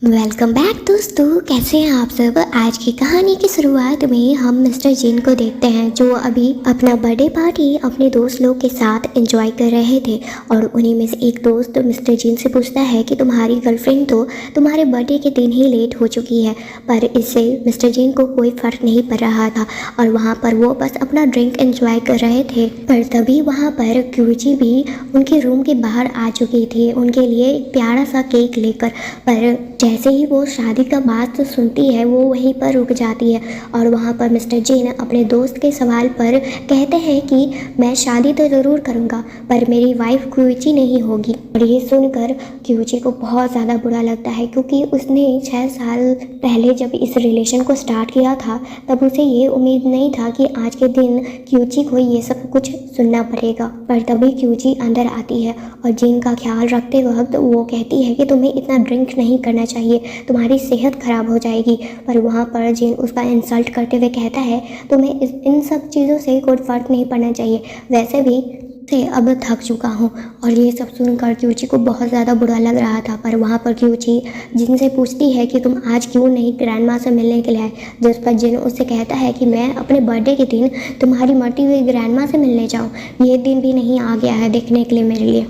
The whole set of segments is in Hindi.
वेलकम बैक दोस्तों, कैसे हैं आप सब। आज की कहानी की शुरुआत में हम मिस्टर जिन को देखते हैं जो अभी अपना बर्थडे पार्टी अपने दोस्त लोग के साथ एंजॉय कर रहे थे। और उन्हीं में से एक दोस्त मिस्टर जिन से पूछता है कि तुम्हारी गर्लफ्रेंड तो तुम्हारे बर्थडे के दिन ही लेट हो चुकी है। पर इससे मिस्टर जिन को कोई फ़र्क नहीं पड़ रहा था और वहाँ पर वो बस अपना ड्रिंक एंजॉय कर रहे थे। पर तभी वहाँ पर क्यूची भी उनके रूम के बाहर आ चुकी थी उनके लिए एक प्यारा सा केक लेकर। पर जैसे ही वो शादी का बात सुनती है वो वहीं पर रुक जाती है और वहाँ पर मिस्टर जिन अपने दोस्त के सवाल पर कहते हैं कि मैं शादी तो ज़रूर करूँगा पर मेरी वाइफ क्यूची नहीं होगी। और ये सुनकर क्यूची को बहुत ज़्यादा बुरा लगता है क्योंकि उसने 6 साल पहले जब इस रिलेशन को स्टार्ट किया था तब उसे ये उम्मीद नहीं था कि आज के दिन क्यूची को ये सब कुछ सुनना पड़ेगा। पर तभी क्यूची अंदर आती है और जिन का ख्याल रखते वक्त वो कहती है कि तुम्हें इतना ड्रिंक नहीं करना चाहिए, तुम्हारी सेहत खराब हो जाएगी। पर वहाँ पर जिन उसका इंसल्ट करते हुए कहता है तुम्हें इन सब चीज़ों से कोई फ़र्क नहीं पड़ना चाहिए, वैसे भी से अब थक चुका हूँ। और ये सब सुनकर क्यूची को बहुत ज़्यादा बुरा लग रहा था। पर वहाँ पर क्यूची जिन से पूछती है कि तुम आज क्यों नहीं ग्रैंड माँ से मिलने के लिए आए, जिस पर जिन उससे कहता है कि मैं अपने बर्थडे के दिन तुम्हारी मरती हुई ग्रैंड माँ से मिलने जाऊँ, ये दिन भी नहीं आ गया है देखने के लिए मेरे लिए।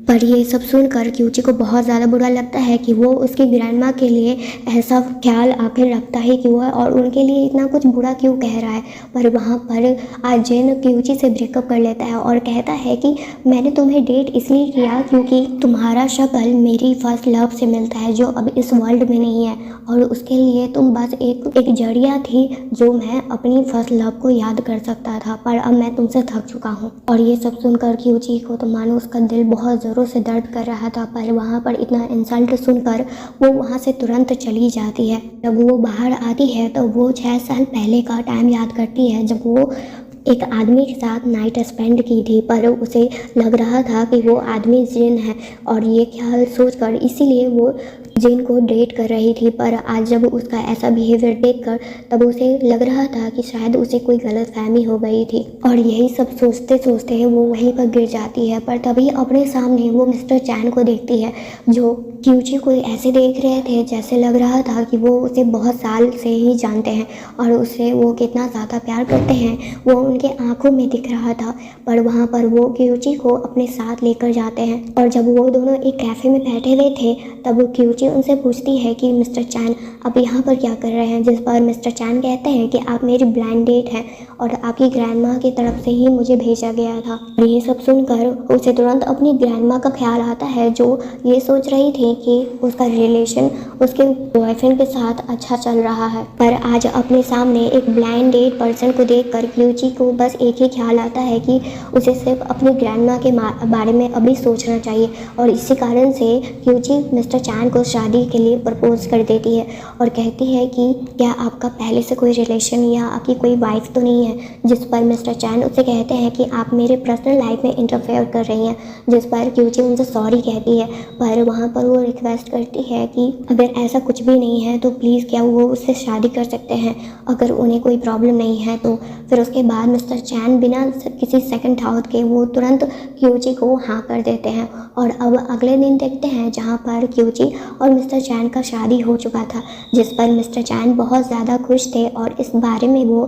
पर ये सब सुनकर क्यूची को बहुत ज़्यादा बुरा लगता है कि वो उसकी ग्रैंडमा के लिए ऐसा ख्याल आखिर रखता ही क्यों है और उनके लिए इतना कुछ बुरा क्यों कह रहा है। पर वहाँ पर आज जिन क्यूची से ब्रेकअप कर लेता है और कहता है कि मैंने तुम्हें डेट इसलिए किया क्योंकि तुम्हारा शक्ल मेरी फर्स्ट लव से मिलता है जो अब इस वर्ल्ड में नहीं है और उसके लिए तुम बस एक जरिया थी जो मैं अपनी फर्स्ट लव को याद कर सकता था। पर अब मैं तुमसे थक चुका हूँ। और ये सब सुनकर क्यूची को तो मानो उसका दिल बहुत ज़ोरों से दर्द कर रहा था। पर वहाँ पर इतना इंसल्ट सुनकर वो वहाँ से तुरंत चली जाती है। जब वो बाहर आती है तो वो 6 साल पहले का टाइम याद करती है जब वो एक आदमी के साथ नाइट स्पेंड की थी। पर उसे लग रहा था कि वो आदमी जिन है और ये ख्याल सोचकर इसीलिए वो जिन को डेट कर रही थी। पर आज जब उसका ऐसा बिहेवियर देखकर तब उसे लग रहा था कि शायद उसे कोई गलतफहमी हो गई थी और यही सब सोचते सोचते वो वहीं पर गिर जाती है। पर तभी अपने सामने वो मिस्टर चैन को देखती है जो क्यूची को ऐसे देख रहे थे जैसे लग रहा था कि वो उसे बहुत साल से ही जानते हैं और उससे वो कितना ज़्यादा प्यार करते हैं वो उनके आंखों में दिख रहा था। पर वहाँ पर वो क्यूची को अपने साथ लेकर जाते हैं और जब वो दोनों एक कैफ़े में बैठे हुए थे तब क्यूची उनसे पूछती है कि मिस्टर चैन आप यहाँ पर क्या कर रहे हैं, जिस पर मिस्टर चैन कहते हैं कि आप मेरी ब्लाइंड डेट हैं और आपकी ग्रैंड माँ की तरफ से ही मुझे भेजा गया था। और ये सब सुनकर उसे तुरंत अपनी ग्रैंड माँ का ख्याल आता है जो ये सोच रही थी कि उसका रिलेशन उसके बॉयफ्रेंड के साथ अच्छा चल रहा है। पर आज अपने सामने एक ब्लाइंड डेट पर्सन को देखकर क्यूची को बस एक ही ख्याल आता है कि उसे सिर्फ अपनी ग्रैंड माँ के बारे में अभी सोचना चाहिए। और इसी कारण से क्यूची मिस्टर चैन को शादी के लिए प्रपोज कर देती है और कहती है कि क्या आपका पहले से कोई रिलेशन या आपकी कोई वाइफ तो नहीं है, जिस पर मिस्टर चैन उससे कहते हैं कि आप मेरे पर्सनल लाइफ में इंटरफेयर कर रही हैं, जिस पर क्यूची उनसे सॉरी कहती है। पर वहाँ पर वो रिक्वेस्ट करती है कि अगर ऐसा कुछ भी नहीं है तो प्लीज़ क्या वो उससे शादी कर सकते हैं, अगर उन्हें कोई प्रॉब्लम नहीं है तो। फिर उसके बाद मिस्टर चैन बिना किसी सेकंड थॉट के वो तुरंत क्यूची को हाँ कर देते हैं। और अब अगले दिन देखते हैं जहाँ पर क्यूची और मिस्टर चैन का शादी हो चुका था, जिस पर मिस्टर चैन बहुत ज़्यादा खुश थे और इस बारे में वो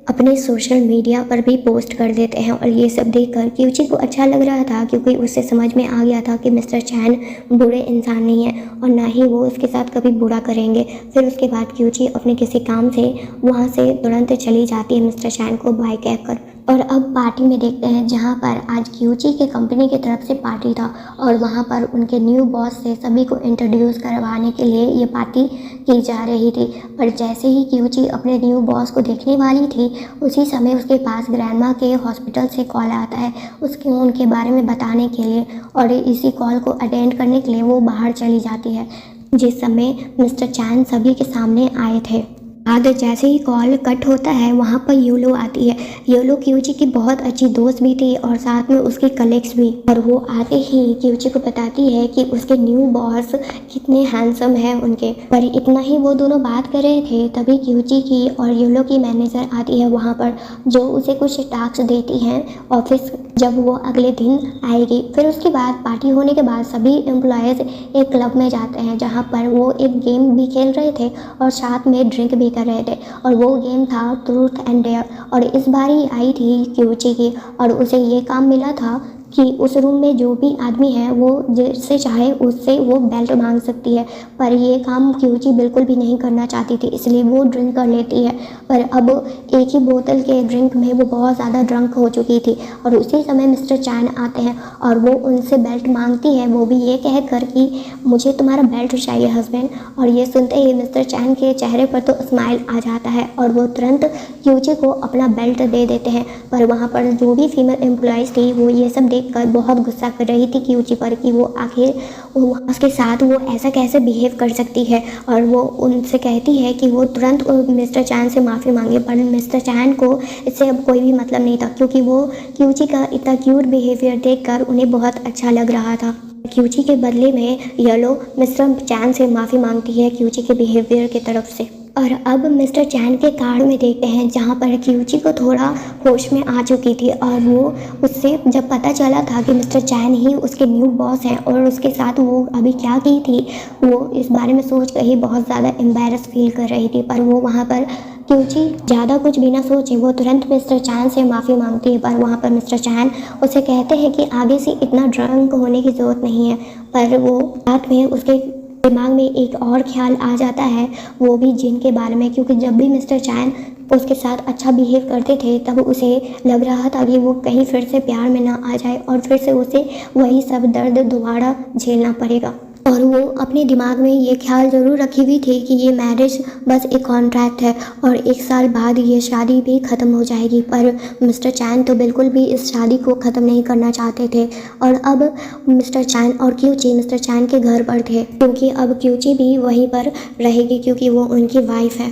अपने सोशल मीडिया पर भी पोस्ट कर देते हैं। और ये सब देखकर क्यूची को अच्छा लग रहा था क्योंकि उसे समझ में आ गया था कि मिस्टर चैन बुरे इंसान नहीं है और ना ही वो उसके साथ कभी बुरा करेंगे। फिर उसके बाद क्यूची अपने किसी काम से वहाँ से तुरंत चली जाती है मिस्टर चैन को बाय कहकर। और अब पार्टी में देखते हैं जहाँ पर आज क्यूची के कंपनी की तरफ से पार्टी था और वहाँ पर उनके न्यू बॉस से सभी को इंट्रोड्यूस करवाने के लिए ये पार्टी की जा रही थी। पर जैसे ही क्यूची अपने न्यू बॉस को देखने वाली थी उसी समय उसके पास ग्रैंडमा के हॉस्पिटल से कॉल आता है उनके बारे में बताने के लिए। और इसी कॉल को अटेंड करने के लिए वो बाहर चली जाती है जिस समय मिस्टर चैन सभी के सामने आए थे। बाद जैसे ही कॉल कट होता है वहाँ पर योलो आती है। योलो क्यूची की बहुत अच्छी दोस्त भी थी और साथ में उसके कलीग्स भी, और वो आते ही क्यूची को बताती है कि उसके न्यू बॉस कितने हैंडसम है उनके। पर इतना ही वो दोनों बात कर रहे थे तभी क्यूची की और योलो की मैनेजर आती है वहाँ पर, जो उसे कुछ टास्क देती हैं ऑफिस जब वो अगले दिन आएगी। फिर उसके बाद पार्टी होने के बाद सभी एम्प्लॉयज़ एक क्लब में जाते हैं जहाँ पर वो एक गेम भी खेल रहे थे और साथ में ड्रिंक भी कर रहे थे, और वो गेम था ट्रूथ एंड डेयर। और इस बार ही आई थी क्यूची की और उसे ये काम मिला था कि उस रूम में जो भी आदमी है वो जिससे चाहे उससे वो बेल्ट मांग सकती है। पर ये काम क्यूची बिल्कुल भी नहीं करना चाहती थी, इसलिए वो ड्रिंक कर लेती है। पर अब एक ही बोतल के ड्रिंक में वो बहुत ज़्यादा ड्रंक हो चुकी थी और उसी समय मिस्टर चैन आते हैं और वो उनसे बेल्ट मांगती है, वो भी ये कह कर कि मुझे तुम्हारा बेल्ट चाहिए हस्बैंड। और ये सुनते ही मिस्टर चैन के चेहरे पर तो स्माइल आ जाता है और वो तुरंत क्यूची को अपना बेल्ट दे देते हैं। पर वहाँ पर जो भी फीमेल एम्प्लॉयज़ थी वो ये सब देखकर बहुत गुस्सा कर रही थी क्यूची पर कि वो आखिर उसके साथ वो ऐसा कैसे बिहेव कर सकती है, और वो उनसे कहती है कि वो तुरंत मिस्टर चैन से माफ़ी मांगे। पर मिस्टर चैन को इससे अब कोई भी मतलब नहीं था क्योंकि वो क्यूची का इतना क्यूट बिहेवियर देखकर उन्हें बहुत अच्छा लग रहा था। क्यूची के बदले में येलो मिस्टर चैन से माफ़ी मांगती है क्यूची के बिहेवियर की तरफ से। और अब मिस्टर चैन के कार में देखते हैं जहाँ पर क्यूची को थोड़ा होश में आ चुकी थी और वो उससे जब पता चला था कि मिस्टर चैन ही उसके न्यू बॉस हैं और उसके साथ वो अभी क्या की थी, वो इस बारे में सोच कर ही बहुत ज़्यादा एम्बैरस फील कर रही थी। पर वो वहाँ पर क्यूची ज़्यादा कुछ भी ना सोचे वो तुरंत मिस्टर चैन से माफ़ी मांगती है। पर वहाँ पर मिस्टर चैन उसे कहते हैं कि आगे से इतना ड्रंक होने की ज़रूरत नहीं है। पर वो साथ में उसके दिमाग में एक और ख्याल आ जाता है, वो भी जिन के बारे में, क्योंकि जब भी मिस्टर चैन उसके साथ अच्छा बिहेव करते थे तब उसे लग रहा था कि वो कहीं फिर से प्यार में ना आ जाए और फिर से उसे वही सब दर्द दोबारा झेलना पड़ेगा। और वो अपने दिमाग में ये ख्याल ज़रूर रखी हुई थी कि ये मैरिज बस एक कॉन्ट्रैक्ट है और 1 साल बाद ये शादी भी ख़त्म हो जाएगी। पर मिस्टर चैन तो बिल्कुल भी इस शादी को ख़त्म नहीं करना चाहते थे। और अब मिस्टर चैन और क्यूची मिस्टर चैन के घर पर थे क्योंकि अब क्यूची भी वहीं पर रहेगी क्योंकि वो उनकी वाइफ है।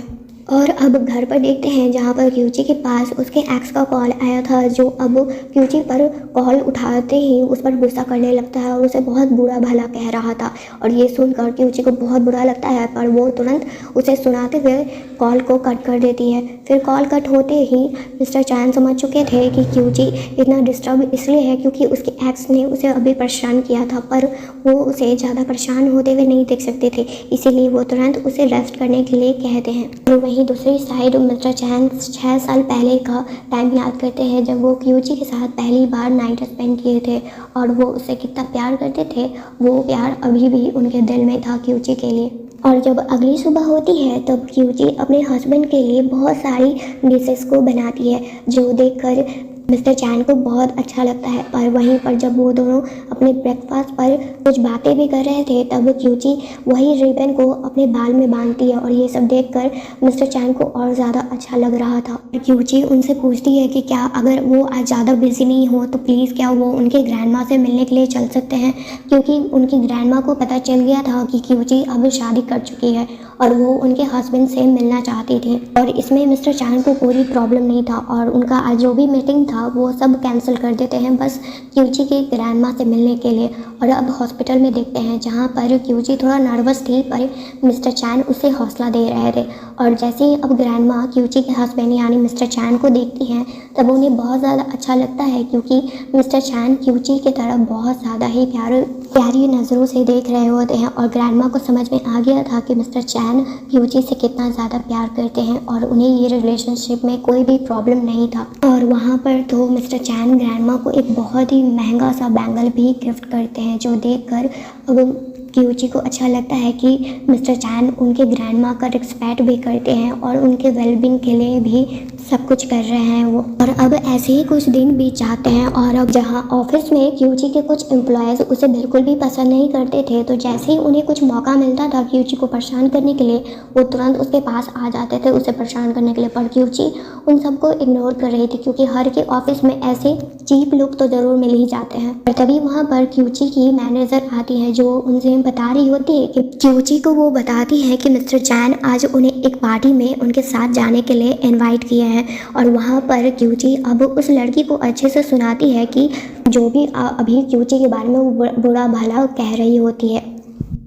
और अब घर पर देखते हैं जहाँ पर क्यूची के पास उसके एक्स का कॉल आया था, जो अब क्यूची पर कॉल उठाते ही उस पर गुस्सा करने लगता है और उसे बहुत बुरा भला कह रहा था। और ये सुनकर क्यूची को बहुत बुरा लगता है पर वो तुरंत उसे सुनाते हुए कॉल को कट कर देती है। फिर कॉल कट होते ही मिस्टर चैन समझ चुके थे कि क्यूची इतना डिस्टर्ब इसलिए है क्योंकि उसके एक्स ने उसे अभी परेशान किया था, पर वो उसे ज़्यादा परेशान होते हुए नहीं देख सकते थे, इसीलिए वो तुरंत उसे रेस्ट करने के लिए कहते हैं। और वहीं दूसरी साइड मिस्टर चैन 6 साल पहले का टाइम याद करते हैं जब वो क्यूची के साथ पहली बार नाइट स्पेंड किए थे और वो उससे कितना प्यार करते थे। वो प्यार अभी भी उनके दिल में था क्यूची के लिए। और जब अगली सुबह होती है तब क्यूची अपने हस्बैंड के लिए बहुत सारी डिशेस को बनाती है, जो देखकर मिस्टर चैन को बहुत अच्छा लगता है। पर वहीं पर जब वो दोनों अपने ब्रेकफास्ट पर कुछ बातें भी कर रहे थे तब क्यूची वही रिबन को अपने बाल में बांधती है और ये सब देखकर मिस्टर चैन को और ज़्यादा अच्छा लग रहा था। क्यूची उनसे पूछती है कि क्या अगर वो आज ज़्यादा बिजी नहीं हो तो प्लीज़ क्या वो उनके ग्रैंडमा से मिलने के लिए चल सकते हैं, क्योंकि उनकी ग्रैंडमा को पता चल गया था कि क्यूची अब शादी कर चुकी है और वो उनके हस्बैंड से मिलना चाहती थी। और इसमें मिस्टर चैन को कोई प्रॉब्लम नहीं था और उनका आज जो भी मीटिंग था वो सब कैंसिल कर देते हैं बस क्यूची के ग्रैंडमा से मिलने के लिए। और अब हॉस्पिटल में देखते हैं जहाँ पर क्यूची थोड़ा नर्वस थी पर मिस्टर चैन उसे हौसला दे रहे थे। और जैसे ही अब ग्रैंडमा क्यूची के हस्बैंड यानी मिस्टर चैन को देखती हैं तब उन्हें बहुत ज़्यादा अच्छा लगता है, क्योंकि मिस्टर चैन क्यूची की तरफ बहुत ज़्यादा ही प्यारी नज़रों से देख रहे होते हैं। और ग्रैंडमा को समझ में आ गया था कि मिस्टर चैन क्यूची से कितना ज़्यादा प्यार करते हैं और उन्हें ये रिलेशनशिप में कोई भी प्रॉब्लम नहीं था। और वहाँ पर तो मिस्टर चैन ग्रैंडमा को एक बहुत ही महंगा सा बैंगल भी गिफ्ट करते हैं, जो देखकर अब क्यूची को अच्छा लगता है कि मिस्टर चैन उनके ग्रैंडमा का रिस्पेक्ट भी करते हैं और उनके वेलबींग के लिए भी सब कुछ कर रहे हैं वो। और अब ऐसे ही कुछ दिन बीत जाते हैं और अब जहाँ ऑफिस में क्यूची के कुछ एम्प्लॉयज़ उसे बिल्कुल भी पसंद नहीं करते थे, तो जैसे ही उन्हें कुछ मौका मिलता था क्यूची को परेशान करने के लिए वो तुरंत उसके पास आ जाते थे उसे परेशान करने के लिए। पर क्यूची उन सबको इग्नोर कर रही थी क्योंकि हर के ऑफिस में ऐसे चीप लोग तो ज़रूर मिल ही जाते हैं। और तभी वहाँ पर क्यूची की मैनेजर आती है जो उनसे जिन बता रही होती है कि क्यूची को वो बताती है कि मिस्टर चैन आज उन्हें एक पार्टी में उनके साथ जाने के लिए इनवाइट किए हैं। और वहाँ पर क्यूची अब उस लड़की को अच्छे से सुनाती है कि जो भी अभी क्यूची के बारे में वो बुरा भला कह रही होती है।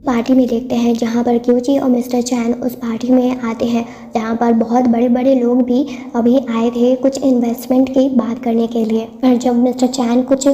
पार्टी में देखते हैं जहाँ पर क्यूची और मिस्टर चैन उस पार्टी में आते हैं, जहाँ पर बहुत बड़े बड़े लोग भी अभी आए थे कुछ इन्वेस्टमेंट की बात करने के लिए। पर जब मिस्टर चैन कुछ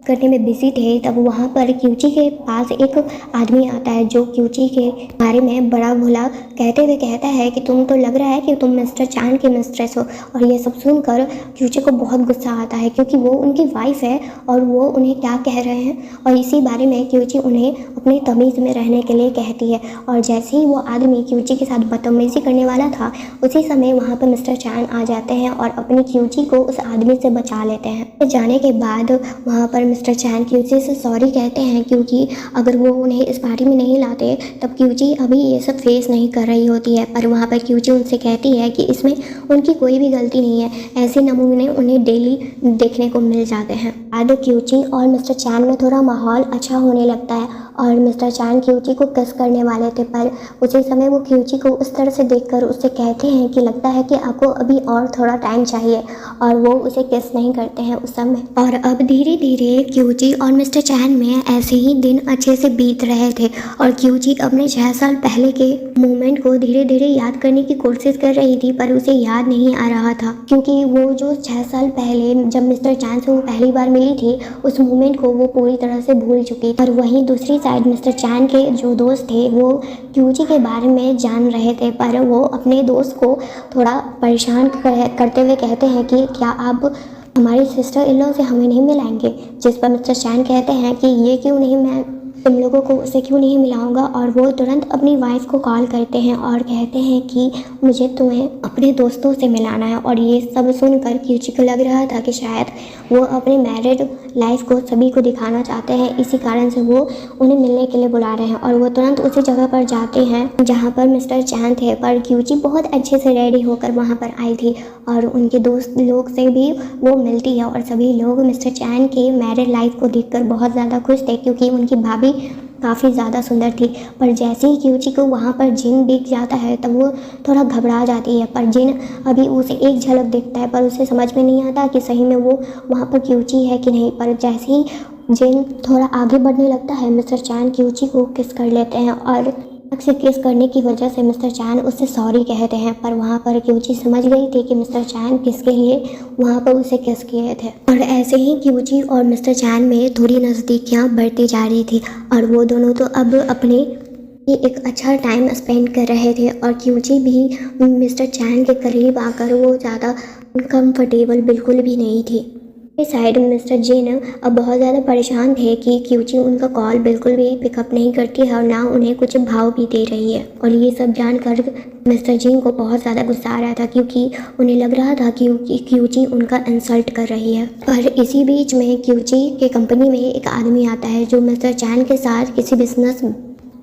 करने में बिजी थे तब वहाँ पर क्यूची के पास एक आदमी आता है जो क्यूची के बारे में बड़ा भला कहते हुए कहता है कि तुम तो लग रहा है कि तुम मिस्टर चैन की मिस्ट्रेस हो। और ये सब सुनकर क्यूची को बहुत गुस्सा आता है क्योंकि वो उनकी वाइफ है और वो उन्हें क्या कह रहे हैं। और इसी बारे में क्यूची उन्हें अपनी तमीज़ में रहने के लिए कहती है। और जैसे ही वो आदमी क्यूची के साथ बदतमीज़ी करने वाला था उसी समय वहाँ पर मिस्टर चैन आ जाते हैं और अपनी क्यूची को उस आदमी से बचा लेते हैं। जाने के बाद वहाँ पर मिस्टर चैन क्यूची से सॉरी कहते हैं क्योंकि अगर वो उन्हें इस पार्टी में नहीं लाते तब क्यूची अभी ये सब फेस नहीं कर रही होती है। पर वहाँ पर क्यूची उनसे कहती है कि इसमें उनकी कोई भी गलती नहीं है, ऐसे नमूने उन्हें डेली देखने को मिल जाते हैं। बाद क्यूची और मिस्टर चैन में थोड़ा माहौल अच्छा होने लगता है और मिस्टर चैन क्यूची को किस करने वाले थे, पर उसी समय वो क्यूची को उस तरह से देखकर उससे कहते हैं कि लगता है कि आपको अभी और थोड़ा टाइम चाहिए, और वो उसे किस नहीं करते हैं उस समय। और अब धीरे धीरे क्यूची और मिस्टर चैन में ऐसे ही दिन अच्छे से बीत रहे थे और क्यूची अपने 6 साल पहले के मोमेंट को धीरे धीरे याद करने की कोशिश कर रही थी, पर उसे याद नहीं आ रहा था क्योंकि वो जो 6 साल पहले जब मिस्टर चैन से वो पहली बार मिली थी उस मोमेंट को वो पूरी तरह से भूल चुकी। और वहीं दूसरी साइड मिस्टर चैन के जो दोस्त थे वो क्यूची के बारे में जान रहे थे, पर वो अपने दोस्त को थोड़ा परेशान करते हुए कहते हैं कि क्या आप हमारी सिस्टर इन लॉ से हमें नहीं मिलाएंगे। जिस पर मिस्टर चैन कहते हैं कि ये क्यों नहीं, मैं तुम लोगों को उससे क्यों नहीं मिलाऊंगा। और वो तुरंत अपनी वाइफ को कॉल करते हैं और कहते हैं कि मुझे तुम्हें अपने दोस्तों से मिलाना है। और ये सब सुनकर क्यूची को लग रहा था कि शायद वो अपने मैरिड लाइफ को सभी को दिखाना चाहते हैं, इसी कारण से वो उन्हें मिलने के लिए बुला रहे हैं। और वो तुरंत उसी जगह पर जाते हैं जहाँ पर मिस्टर चैन थे, पर क्यूची बहुत अच्छे से रेडी होकर वहाँ पर आई थी और उनके दोस्त लोग से भी वो मिलती है। और सभी लोग मिस्टर चैन के मैरिड लाइफ को देखकर बहुत ज़्यादा खुश थे क्योंकि उनकी भाभी काफ़ी ज़्यादा सुंदर थी। पर जैसे ही क्यूची को वहाँ पर जिन दिख जाता है तब वो थोड़ा घबरा जाती है, पर जिन अभी उसे एक झलक दिखता है पर उसे समझ में नहीं आता कि सही में वो वहाँ पर क्यूची है कि नहीं। पर जैसे ही जिन थोड़ा आगे बढ़ने लगता है मिस्टर चैन क्यूची को किस कर लेते हैं और से किस करने की वजह से मिस्टर चैन उससे सॉरी कहते हैं। पर वहाँ पर क्यूची समझ गई थी कि मिस्टर चैन किसके लिए वहाँ पर उसे किस किए थे। और ऐसे ही क्यूची और मिस्टर चैन में थोड़ी नज़दीकियाँ बढ़ती जा रही थी और वो दोनों तो अब अपने एक अच्छा टाइम स्पेंड कर रहे थे। और क्यूची भी मिस्टर चैन के करीब आकर वो ज़्यादा कंफर्टेबल बिल्कुल भी नहीं थी। इस साइड मिस्टर जिन अब बहुत ज़्यादा परेशान थे कि क्यूची उनका कॉल बिल्कुल भी पिकअप नहीं करती है और ना उन्हें कुछ भाव भी दे रही है। और ये सब जानकर मिस्टर जिन को बहुत ज़्यादा गुस्सा आ रहा था क्योंकि उन्हें लग रहा था कि क्यूची उनका इंसल्ट कर रही है। पर इसी बीच में क्यूची के कंपनी में एक आदमी आता है जो मिस्टर चैन के साथ किसी बिजनेस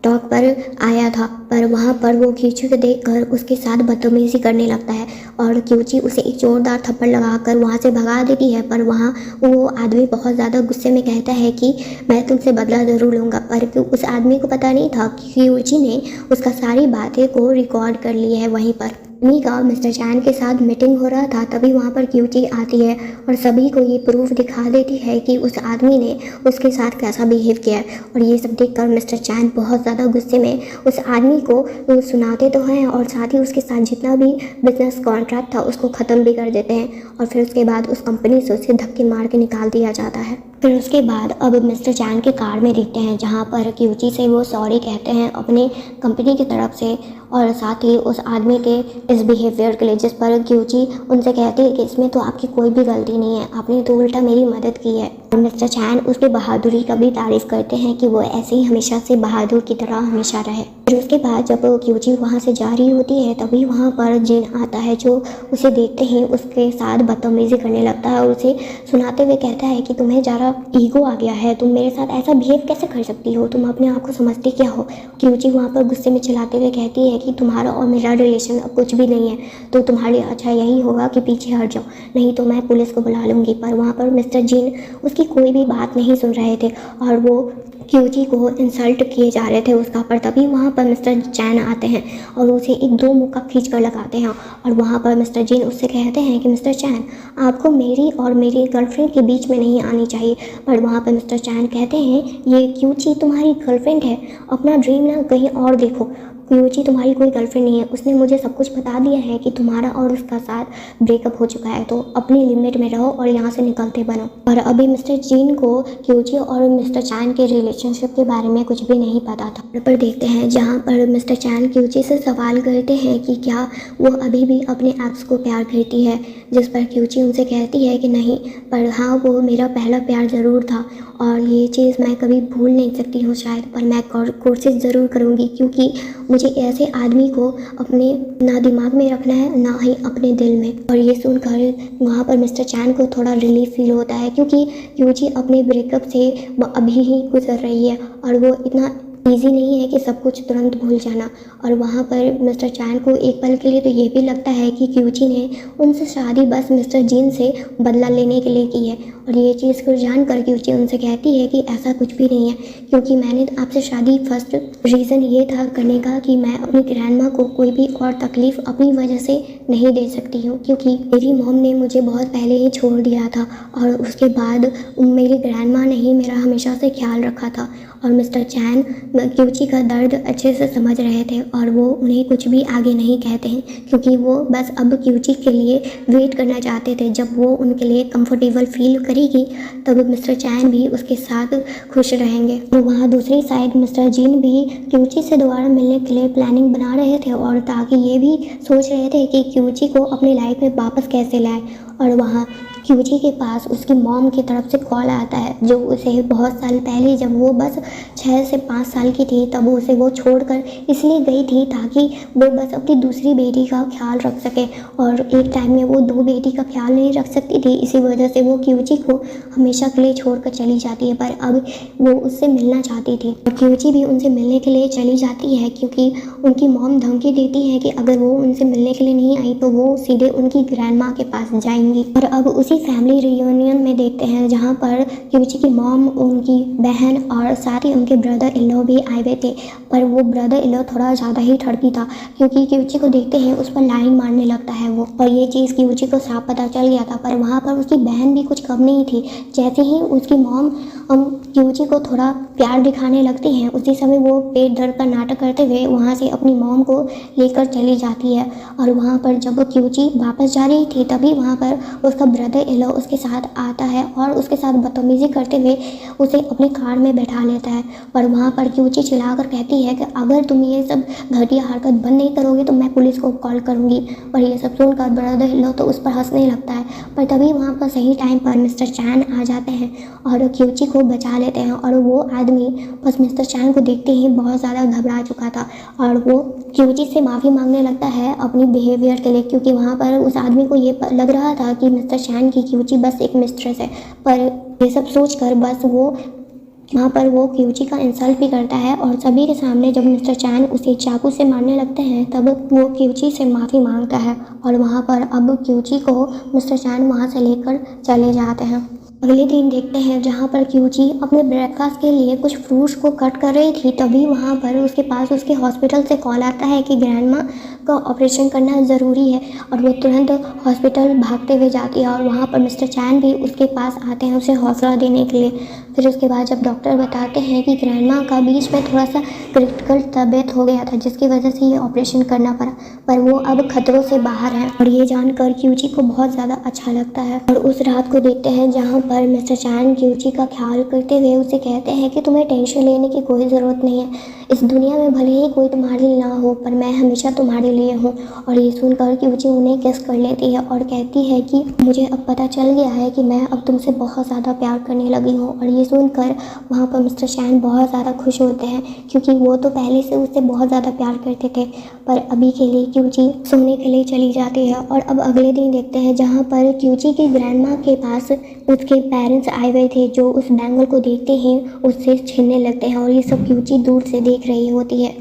टॉक पर आया था, पर वहाँ पर वो क्यूची को देखकर उसके साथ बदतमीजी करने लगता है और क्यूची उसे एक जोरदार थप्पड़ लगाकर वहाँ से भगा देती है। पर वहाँ वो आदमी बहुत ज़्यादा गुस्से में कहता है कि मैं तुमसे बदला ज़रूर लूँगा। पर उस आदमी को पता नहीं था कि क्यूची ने उसका सारी बातें को रिकॉर्ड कर ली है। वहीं पर आदमी का मिस्टर चैन के साथ मीटिंग हो रहा था, तभी वहाँ पर क्यूची आती है और सभी को ये प्रूफ दिखा देती है कि उस आदमी ने उसके साथ कैसा बिहेव किया है। और ये सब देखकर मिस्टर चैन बहुत ज़्यादा गुस्से में उस आदमी को सुनाते तो हैं और साथ ही उसके साथ जितना भी बिजनेस कॉन्ट्रैक्ट था उसको ख़त्म भी कर देते हैं। और फिर उसके बाद उस कंपनी से उसे धक्के मार के निकाल दिया जाता है। फिर उसके बाद अब मिस्टर चैन के कार में देखते हैं जहाँ पर क्यूची से वो सॉरी कहते हैं अपने कंपनी की तरफ से और साथ ही उस आदमी के इस बिहेवियर के लिए, जिस पर क्यूची उनसे कहती है कि इसमें तो आपकी कोई भी गलती नहीं है, आपने तो उल्टा मेरी मदद की है। और मिस्टर चैन उसकी बहादुरी का भी तारीफ़ करते हैं कि वो ऐसे ही हमेशा से बहादुर की तरह हमेशा रहे। फिर उसके बाद जब क्यूची वहाँ से जा रही होती है तभी वहाँ पर जिन आता है जो उसे देखते ही उसके साथ बदतमीजी करने लगता है और उसे सुनाते हुए कहता है कि तुम्हें ज़रा ईगो आ गया है, तुम मेरे साथ ऐसा बिहेव कैसे कर सकती हो, तुम अपने आप को समझती क्या हो। क्यूची वहाँ पर गुस्से में चिल्लाते हुए कहती है कि तुम्हारा और मेरा रिलेशन अब कुछ भी नहीं है, तो तुम्हारे अच्छा यही होगा कि पीछे हट जाओ, नहीं तो मैं पुलिस को बुला लूँगी। पर वहाँ पर मिस्टर जिन उसकी कोई भी बात नहीं सुन रहे थे और वो क्यूची को इंसल्ट किए जा रहे थे उसका, पर तभी वहाँ पर मिस्टर चैन आते हैं और उसे एक दो मुक्का खींच कर लगाते हैं। और वहाँ पर मिस्टर जिन उससे कहते हैं कि मिस्टर चैन, आपको मेरी और मेरी गर्लफ्रेंड के बीच में नहीं आनी चाहिए। पर वहाँ पर मिस्टर चैन कहते हैं, ये क्यूची तुम्हारी गर्लफ्रेंड है, अपना ड्रीम ना कहीं और देखो। क्यूची तुम्हारी कोई गर्लफ्रेंड नहीं है, उसने मुझे सब कुछ बता दिया है कि तुम्हारा और उसका साथ ब्रेकअप हो चुका है, तो अपनी लिमिट में रहो और यहाँ से निकलते बनो। और अभी मिस्टर जिन को क्यूची और मिस्टर चैन के रिलेशनशिप के बारे में कुछ भी नहीं पता था। पर देखते हैं जहाँ पर मिस्टर चैन क्यूची से सवाल करते हैं कि क्या वो अभी भी अपने एक्स को प्यार करती है, जिस पर क्यूची उनसे कहती है कि नहीं, पर हाँ वो मेरा पहला प्यार ज़रूर था और ये चीज़ मैं कभी भूल नहीं सकती हूँ शायद, पर मैं कोशिश ज़रूर करूँगी, क्योंकि मुझे ऐसे आदमी को अपने ना दिमाग में रखना है ना ही अपने दिल में। और ये सुनकर वहाँ पर मिस्टर चैन को थोड़ा रिलीफ फील होता है, क्योंकि क्यूची अपने ब्रेकअप से अभी ही गुजर रही है और वो इतना ईजी नहीं है कि सब कुछ तुरंत भूल जाना। और वहाँ पर मिस्टर चैन को एक पल के लिए तो ये भी लगता है कि क्यूची ने उनसे शादी बस मिस्टर जिन से बदला लेने के लिए की है। और ये चीज़ को जानकर क्यूची उनसे कहती है कि ऐसा कुछ भी नहीं है, क्योंकि मैंने आपसे शादी फर्स्ट रीज़न ये था करने का कि मैं अपनी ग्रैंडमा को कोई भी और तकलीफ़ अपनी वजह से नहीं दे सकती हूँ, क्योंकि मेरी मॉम ने मुझे बहुत पहले ही छोड़ दिया था और उसके बाद मेरी ग्रैंडमा ने ही मेरा हमेशा से ख्याल रखा था। और मिस्टर चैन क्यूची का दर्द अच्छे से समझ रहे थे और वो उन्हें कुछ भी आगे नहीं कहते हैं, क्योंकि वो बस अब क्यूची के लिए वेट करना चाहते थे। जब वो उनके लिए कंफर्टेबल फील करेगी तब मिस्टर चैन भी उसके साथ खुश रहेंगे। और वहाँ दूसरी साइड मिस्टर जिन भी क्यूची से दोबारा मिलने के लिए प्लानिंग बना रहे थे और ताकि ये भी सोच रहे थे कि क्यूची को अपनी लाइफ में वापस कैसे लाए। और वहाँ क्यूची के पास उसकी मॉम की तरफ से कॉल आता है, जो उसे बहुत साल पहले जब वो बस 6 से 5 साल की थी तब उसे वो छोड़कर इसलिए गई थी ताकि वो बस अपनी दूसरी बेटी का ख्याल रख सके, और एक टाइम में वो 2 बेटी का ख्याल नहीं रख सकती थी, इसी वजह से वो क्यूची को हमेशा के लिए छोड़कर चली जाती है। पर अब वो उससे मिलना चाहती थी और क्यूची भी उनसे मिलने के लिए चली जाती है, क्योंकि उनकी मॉम धमकी देती है कि अगर वो उनसे मिलने के लिए नहीं आई तो वो सीधे उनकी ग्रैंडमा के पास जाएंगी। और अब उसी फैमिली रियूनियन में देखते हैं जहाँ पर क्यूची की मॉम, उनकी बहन और साथ ही उनके ब्रदर इन लॉ भी आए हुए थे। पर वो ब्रदर इन लॉ थोड़ा ज़्यादा ही ठड़की था, क्योंकि क्यूची को देखते हैं उस पर लाइन मारने लगता है वो, और ये चीज़ क्यूची को साफ पता चल गया था। पर वहाँ पर उसकी बहन भी कुछ कम नहीं थी। जैसे ही उसकी मॉम क्यूची को थोड़ा प्यार दिखाने लगती हैं, उसी समय वो पेट दर्द का नाटक करते हुए वहाँ से अपनी मॉम को लेकर चली जाती है। और वहाँ पर जब क्यूची वापस जा रही थी तभी वहाँ पर उसका ब्रदर इन लॉ उसके साथ आता है और उसके साथ बदतमीज़ी करते हुए उसे अपनी कार में बैठा लेता है। और वहाँ पर क्यूची चिल्लाकर कहती है कि अगर तुम ये सब घटिया हरकत बंद नहीं करोगे तो मैं पुलिस को कॉल करूँगी। और ये सब सुनकर ब्रदर इन लॉ तो उस पर हंसने लगता है। पर तभी वहाँ पर सही टाइम पर मिस्टर चैन आ जाते हैं और क्यूची को बचा लेते हैं। और वो आदमी बस मिस्टर चैन को देखते ही बहुत ज़्यादा घबरा चुका था और वो क्यूची से माफ़ी मांगने लगता है अपनी बिहेवियर के लिए, क्योंकि वहाँ पर उस आदमी को ये लग रहा था कि मिस्टर चैन की क्यूची बस एक मिस्ट्रेस है। पर ये सब सोचकर बस वो वहाँ पर वो क्यूची का इंसल्ट भी करता है और सभी के सामने जब मिस्टर चैन उसे चाकू से मारने लगते हैं तब वो क्यूची से माफ़ी मांगता है। और वहाँ पर अब क्यूची को मिस्टर चैन वहाँ से लेकर चले जाते हैं। अगले दिन देखते हैं जहाँ पर क्यूची अपने ब्रेकफास्ट के लिए कुछ फ्रूट्स को कट कर रही थी, तभी वहाँ पर उसके पास उसके हॉस्पिटल से कॉल आता है कि ग्रैंडमा का ऑपरेशन करना ज़रूरी है। और वो तुरंत हॉस्पिटल भागते हुए जाती है और वहाँ पर मिस्टर चैन भी उसके पास आते हैं उसे हौसला देने के लिए। फिर उसके बाद जब डॉक्टर बताते हैं कि ग्रैंडमा का बीच में थोड़ा सा क्रिटिकल तबीयत हो गया था जिसकी वजह से ये ऑपरेशन करना पड़ा, पर वो अब खतरों से बाहर है। और ये जानकर क्यूची को बहुत ज़्यादा अच्छा लगता है। और उस रात को देखते हैं जहाँ पर मिस्टर चैन क्यूची का ख्याल करते हुए उसे कहते हैं कि तुम्हें टेंशन लेने की कोई ज़रूरत नहीं है, इस दुनिया में भले ही कोई तुम्हारे लिए ना हो पर मैं हमेशा तुम्हारे लिए हूँ। और ये सुनकर क्यूची उन्हें किस कर लेती है और कहती है कि मुझे अब पता चल गया है कि मैं अब तुमसे बहुत ज़्यादा प्यार करने लगी हूँ। और ये सुनकर वहाँ पर मिस्टर चैन बहुत ज़्यादा खुश होते हैं, क्योंकि वो तो पहले से उससे बहुत ज़्यादा प्यार करते थे। पर अभी के लिए क्यूची सोने के लिए चली जाती है। और अब अगले दिन देखते हैं जहाँ पर क्यूची की ग्रैंडमा के पास उसके पेरेंट्स आए हुए थे, जो उस बैंगल को देखते ही उससे छीनने लगते हैं और ये सब क्यूची दूर से देख रही होती है।